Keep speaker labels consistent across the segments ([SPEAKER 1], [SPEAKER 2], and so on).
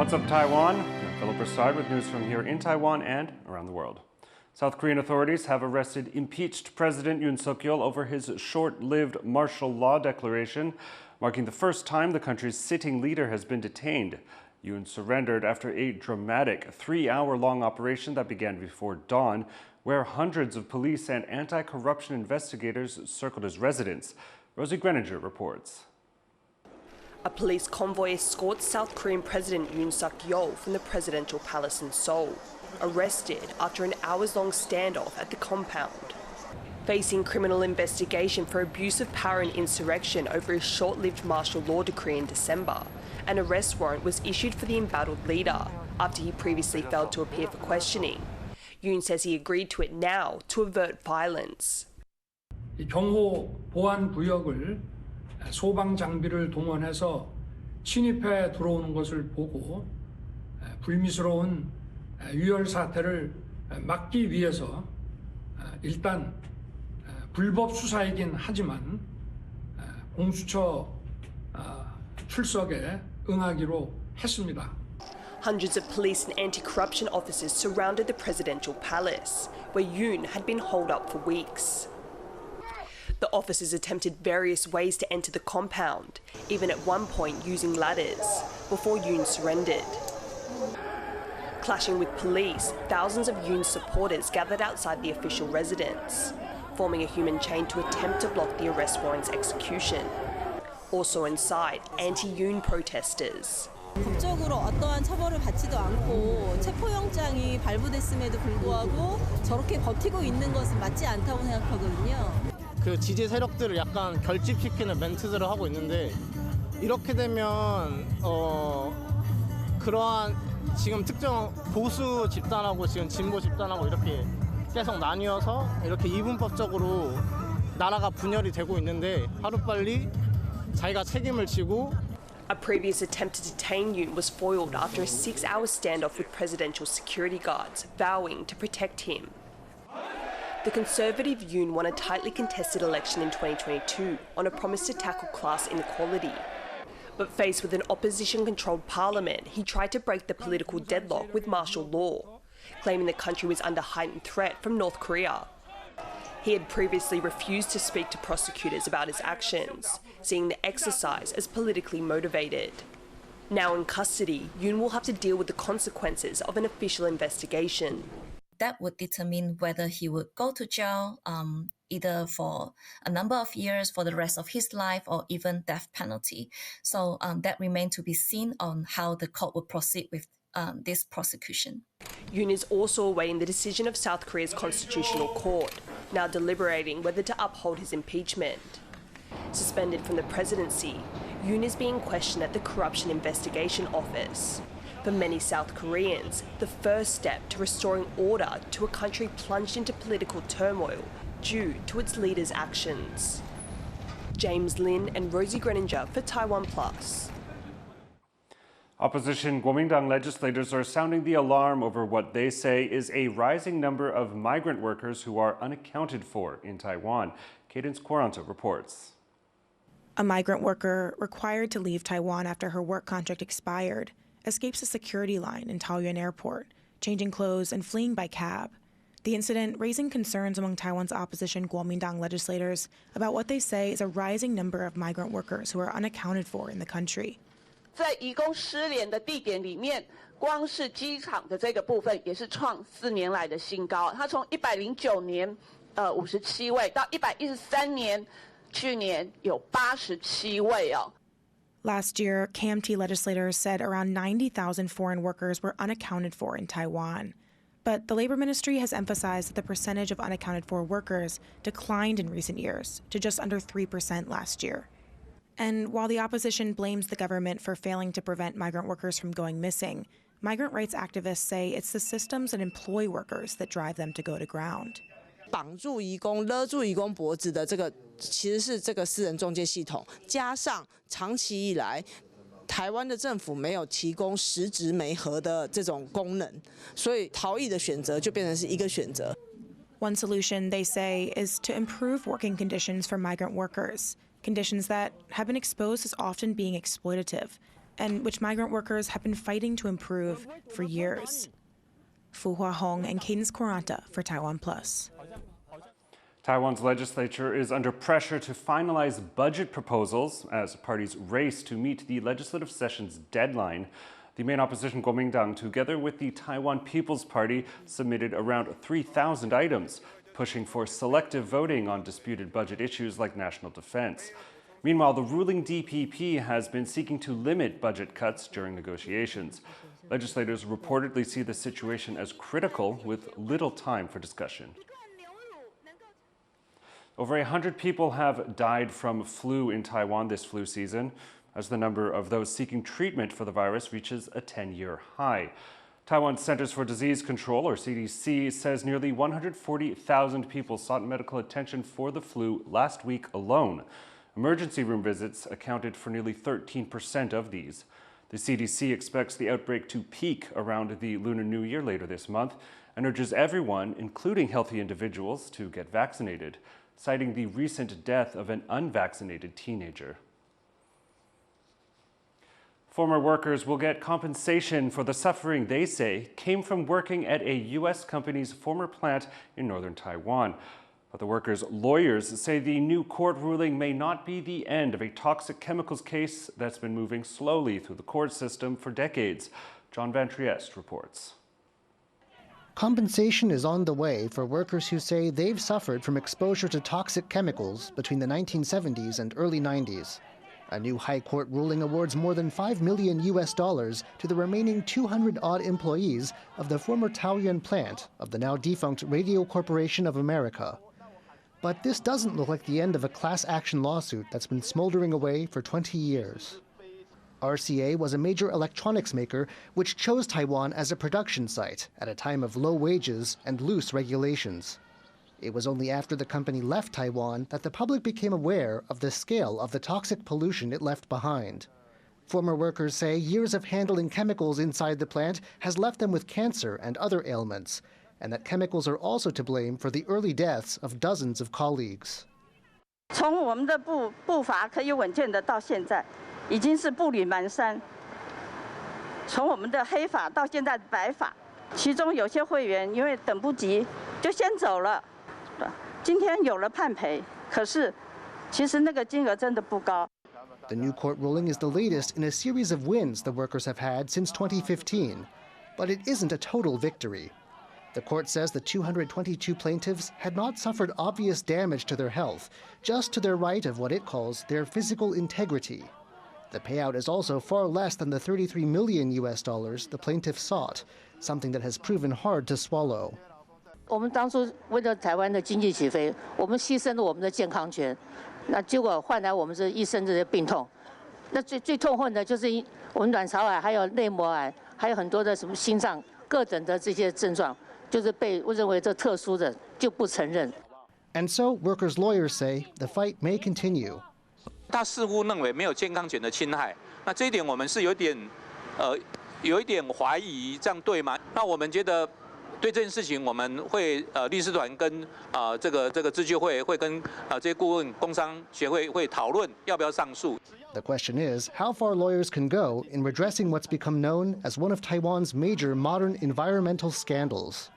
[SPEAKER 1] What's up, Taiwan? I'm Philip Brossard with news from here in Taiwan and around the world. South Korean authorities have arrested impeached President Yoon over his short-lived martial law declaration, marking the first time the country's sitting leader has been detained. Yoon surrendered after a dramatic 3-hour-long operation that began before dawn, where hundreds of police and anti-corruption investigators circled his residence. Rosie Greninger reports.
[SPEAKER 2] A police convoy escorts South Korean President Yoon Yeol from the presidential palace in Seoul, arrested after an hours-long standoff at the compound. Facing criminal investigation for abuse of power and insurrection over a short-lived martial law decree in December, an arrest warrant was issued for the embattled leader after he previously failed to appear for questioning. Yoon says he agreed to it now to avert violence.
[SPEAKER 3] 경호 보안 구역을 소방 장비를 동원해서 침입해 들어오는 것을 보고 불미스러운 유혈 사태를 막기 위해서 일단 불법 수사이긴 하지만 공수처 출석에 응하기로 했습니다.
[SPEAKER 2] Hundreds of police and anti-corruption officers surrounded the presidential palace, where Yoon had been holed up for weeks. The officers attempted various ways to enter the compound, even at one point using ladders, before Yoon surrendered. Clashing with police, thousands of Yoon's supporters gathered outside the official residence, forming a human chain to attempt to block the arrest warrant's execution. Also inside, anti-Yoon protesters.
[SPEAKER 4] 법적으로 어떠한 처벌을 받지도 않고 체포영장이 발부됐음에도 불구하고 저렇게 버티고 있는 것은 맞지 않다고 생각하거든요.
[SPEAKER 5] 그 지지 세력들을 약간 결집시키는 멘트들을 하고 있는데 이렇게 되면 그러한 지금 특정 보수 집단하고 지금 진보 집단하고 이렇게 계속 나뉘어서 이렇게 이분법적으로 나라가 분열이 되고 있는데 하루빨리 자기가 책임을 지고.
[SPEAKER 2] A previous attempt to detain Yoon was foiled after a 6-hour standoff with presidential security guards, vowing to protect him. The Conservative Yoon won a tightly contested election in 2022 on a promise to tackle class inequality. But faced with an opposition-controlled parliament, he tried to break the political deadlock with martial law, claiming the country was under heightened threat from North Korea. He had previously refused to speak to prosecutors about his actions, seeing the exercise as politically motivated. Now in custody, Yoon will have to deal with the consequences of an official investigation.
[SPEAKER 6] That would determine whether he would go to jail, either for a number of years, for the rest of his life, or even death penalty. So that remains to be seen on how the court will proceed with this prosecution.
[SPEAKER 2] Yoon is also awaiting the decision of South Korea's Constitutional Court, now deliberating whether to uphold his impeachment. Suspended from the presidency, Yoon is being questioned at the Corruption Investigation Office. For many South Koreans, the first step to restoring order to a country plunged into political turmoil due to its leaders' actions. James Lin and Rosie Greninger for TaiwanPlus.
[SPEAKER 1] Opposition Kuomintang legislators are sounding the alarm over what they say is a rising number of migrant workers who are unaccounted for in Taiwan. Cadence Quaranto reports.
[SPEAKER 7] A migrant worker required to leave Taiwan after her work contract expired escapes a security line in Taoyuan Airport, changing clothes and fleeing by cab. The incident raising concerns among Taiwan's opposition Kuomintang legislators about what they say is a rising number of migrant workers who are unaccounted for in the country.
[SPEAKER 8] 在移工失联的地点里面，光是机场的这个部分也是创4年来的新高。它从109年57位到113年，去年有87位哦。
[SPEAKER 7] Last year, KMT legislators said around 90,000 foreign workers were unaccounted for in Taiwan. But the Labor Ministry has emphasized that the percentage of unaccounted for workers declined in recent years to just under 3% last year. And while the opposition blames the government for failing to prevent migrant workers from going missing, migrant rights activists say it's the systems that employ workers that drive them to go to ground.
[SPEAKER 4] 绑住移工、勒住移工脖子的这个，其实是这个私人中介系统，加上长期以来，台湾的政府没有提供实质媒合的这种功能，所以逃逸的选择就变成是一个选择。
[SPEAKER 7] One solution, they say, is to improve working conditions for migrant workers, conditions that have been exposed as often being exploitative. and which migrant workers have been fighting to improve for years. Fu Hua Hong and Cadence Quaranta for TaiwanPlus.
[SPEAKER 1] Taiwan's legislature is under pressure to finalize budget proposals as parties race to meet the legislative session's deadline. The main opposition Kuomintang, together with the Taiwan People's Party, submitted around 3,000 items, pushing for selective voting on disputed budget issues like national defense. Meanwhile, the ruling DPP has been seeking to limit budget cuts during negotiations. Legislators reportedly see the situation as critical, with little time for discussion. Over 100 people have died from flu in Taiwan this flu season, as the number of those seeking treatment for the virus reaches a 10-year high. Taiwan's Centers for Disease Control, or CDC, says nearly 140,000 people sought medical attention for the flu last week alone. Emergency room visits accounted for nearly 13% of these. The CDC expects the outbreak to peak around the Lunar New Year later this month and urges everyone, including healthy individuals, to get vaccinated, citing the recent death of an unvaccinated teenager. Former workers will get compensation for the suffering they say came from working at a U.S. company's former plant in northern Taiwan. But the workers' lawyers say the new court ruling may not be the end of a toxic chemicals case that's been moving slowly through the court system for decades. John Van Trieste reports.
[SPEAKER 9] Compensation is on the way for workers who say they've suffered from exposure to toxic chemicals between the 1970s and early 90s. A new high court ruling awards more than $5 million to the remaining 200-odd employees of the former Taoyuan plant of the now defunct Radio Corporation of America. But this doesn't look like the end of a class action lawsuit that's been smoldering away for 20 years. RCA was a major electronics maker which chose Taiwan as a production site at a time of low wages and loose regulations. It was only after the company left Taiwan that the public became aware of the scale of the toxic pollution it left behind. Former workers say years of handling chemicals inside the plant has left them with cancer and other ailments, and that chemicals are also to blame for the early deaths of dozens of colleagues.
[SPEAKER 8] 从我们的步伐可以稳健的到现在，已经是步履蹒跚。从我们的黑发到现在的白发，其中有些会员因为等不及就先走了。今天有了判赔，可是其实那个金额真的不高。
[SPEAKER 9] The new court ruling is the latest in a series of wins the workers have had since 2015, but it isn't a total victory. The court says the 222 plaintiffs had not suffered obvious damage to their health, just to their right of what it calls their physical integrity. The payout is also far less than the $33 million the plaintiffs sought, something that has proven hard to swallow.
[SPEAKER 10] 我们当初为了台湾的经济起飞，我们牺牲了我们的健康权，那结果换来我们这一生这些病痛。那最痛恨的就是我们卵巢癌，还有内膜癌，还有很多的什么心脏各等的这些症状，就是被认为这特殊的就不承认。
[SPEAKER 9] And so, workers' lawyers say the fight may continue.
[SPEAKER 11] 他似乎认为没有健康权的侵害，那这一点我们是有一点怀疑，这样对吗？那我们觉得。 对这件事情，我们会律师团跟这个自救会会跟这些顾问工商协会会讨论要不要上诉。
[SPEAKER 9] The question is how far lawyers can go in redressing what's become known as one of Taiwan's major modern environmental scandals.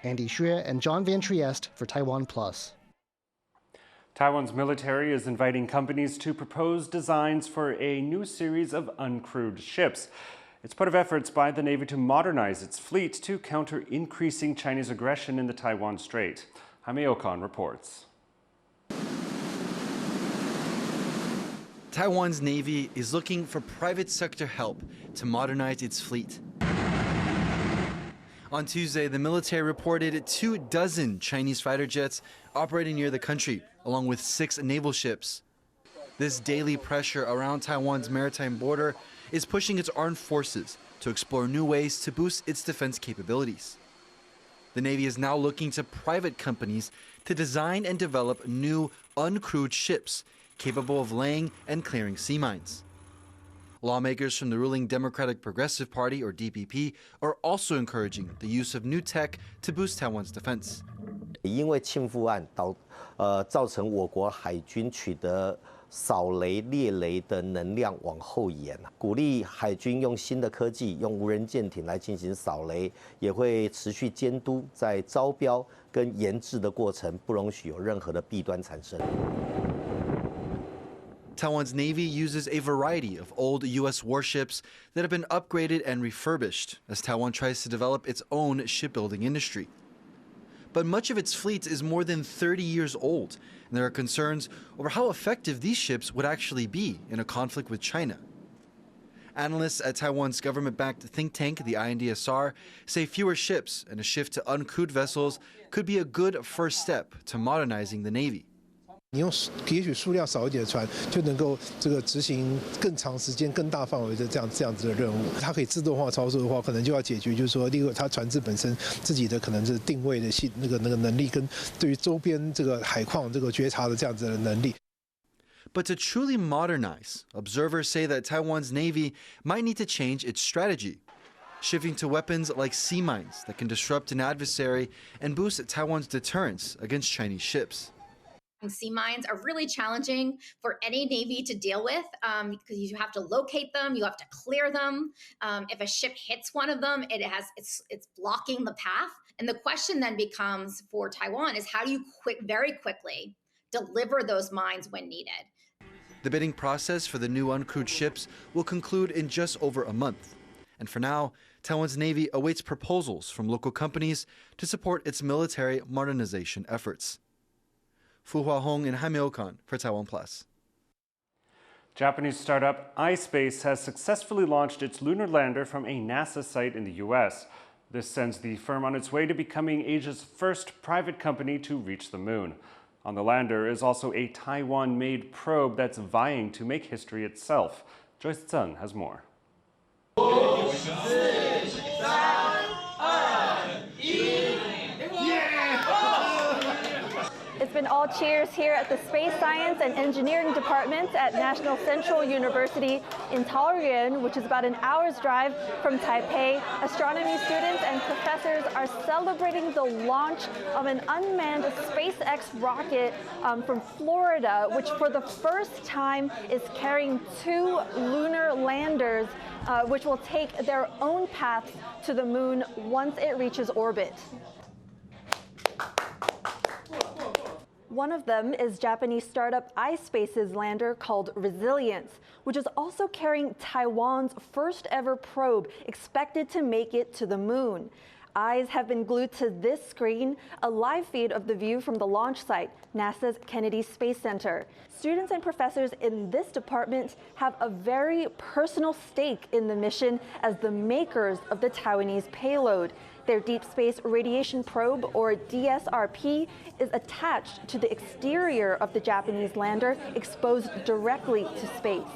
[SPEAKER 9] Andy Xue and John Van Trieste for TaiwanPlus.
[SPEAKER 1] Taiwan's military is inviting companies to propose designs for a new series of uncrewed ships. It's part of efforts by the Navy to modernize its fleet to counter increasing Chinese aggression in the Taiwan Strait. Jaime Okan reports.
[SPEAKER 12] Taiwan's Navy is looking for private sector help to modernize its fleet. On Tuesday, the military reported 24 Chinese fighter jets operating near the country, along with 6 naval ships. This daily pressure around Taiwan's maritime border is pushing its armed forces to explore new ways to boost its defense capabilities. The Navy is now looking to private companies to design and develop new uncrewed ships capable of laying and clearing sea mines. Lawmakers from the ruling Democratic Progressive Party, or DPP, are also encouraging the use of new tech to boost Taiwan's defense.
[SPEAKER 13] 因为侵犯案造成我国海军取得扫雷猎雷的能量往后延，鼓励海军用新的科技，用无人舰艇来进行扫雷，也会持续监督在招标跟研制的过程，不容许有任何的弊端产生。
[SPEAKER 12] Taiwan's Navy uses a variety of old U.S. warships that have been upgraded and refurbished as Taiwan tries to develop its own shipbuilding industry. But much of its fleet is more than 30 years old, and there are concerns over how effective these ships would actually be in a conflict with China. Analysts at Taiwan's government-backed think tank, the INDSR, say fewer ships and a shift to uncrewed vessels could be a good first step to modernizing the Navy.
[SPEAKER 14] 你用也许数量少一点的船，就能够执行更长时间、更大范围的这样子的任务。它可以自动化操作的话，可能就要解决，就是说，例如它船只本身自己的可能是定位的那个能力，跟对于周边这个海况觉察的这样子的能力。
[SPEAKER 12] But to truly modernize, observers say that Taiwan's Navy might need to change its strategy, shifting to weapons like sea mines that can disrupt an adversary and boost Taiwan's deterrence against Chinese ships.
[SPEAKER 15] Sea mines are really challenging for any Navy to deal with because you have to locate them, you have to clear them. If a ship hits one of them, it's blocking the path. And the question then becomes for Taiwan is how do you very quickly deliver those mines when needed?
[SPEAKER 12] The bidding process for the new uncrewed ships will conclude in just over a month. And for now, Taiwan's Navy awaits proposals from local companies to support its military modernization efforts. Fu Huahong and Jaime Okan for TaiwanPlus.
[SPEAKER 1] Japanese startup iSpace has successfully launched its lunar lander from a NASA site in the U.S. This sends the firm on its way to becoming Asia's first private company to reach the moon. On the lander is also a Taiwan-made probe that's vying to make history itself. Joyce Tseng has more.
[SPEAKER 16] It's been all cheers here at the Space Science and Engineering Department at National Central University in Taoyuan, which is about an hour's drive from Taipei. Astronomy students and professors are celebrating the launch of an unmanned SpaceX rocket from Florida, which for the first time is carrying 2 lunar landers, which will take their own paths to the moon once it reaches orbit. One of them is Japanese startup iSpace's lander called Resilience, which is also carrying Taiwan's first ever probe expected to make it to the moon. Eyes have been glued to this screen, a live feed of the view from the launch site, NASA's Kennedy Space Center. Students and professors in this department have a very personal stake in the mission as the makers of the Taiwanese payload. Their Deep Space Radiation Probe, or DSRP, is attached to the exterior of the Japanese lander, exposed directly to space.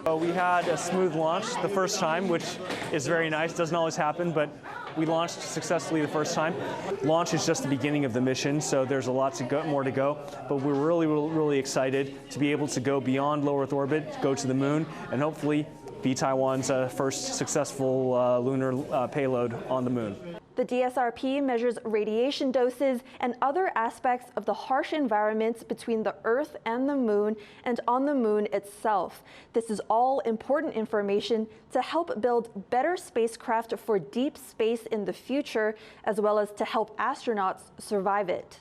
[SPEAKER 17] We had a smooth launch the first time, which is very nice. Doesn't always happen, but we launched successfully the first time. Launch is just the beginning of the mission, so there's a lot more to go. But we're really excited to be able to go beyond low Earth orbit, go to the moon, and hopefully be Taiwan's first successful lunar payload on the moon.
[SPEAKER 16] The DSRP measures radiation doses and other aspects of the harsh environments between the Earth and the moon and on the moon itself. This is all important information to help build better spacecraft for deep space in the future, as well as to help astronauts survive it.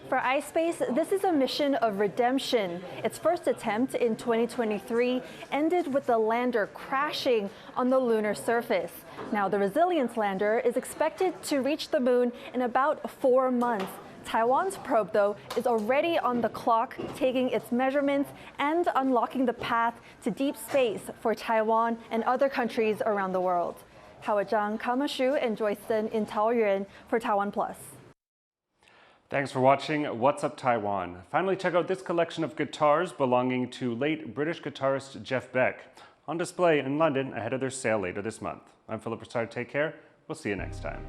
[SPEAKER 16] For iSpace, this is a mission of redemption. Its first attempt in 2023 ended with the lander crashing on the lunar surface. Now, the Resilience lander is expected to reach the moon in about 4 months. Taiwan's probe, though, is already on the clock, taking its measurements and unlocking the path to deep space for Taiwan and other countries around the world. Howard Zhang, Kama Shu, and Joyce Sun in Taoyuan for TaiwanPlus.
[SPEAKER 1] Thanks for watching What's Up Taiwan. Finally, check out this collection of guitars belonging to late British guitarist Jeff Beck, on display in London ahead of their sale later this month. I'm Philip Brossard. Take care. We'll see you next time.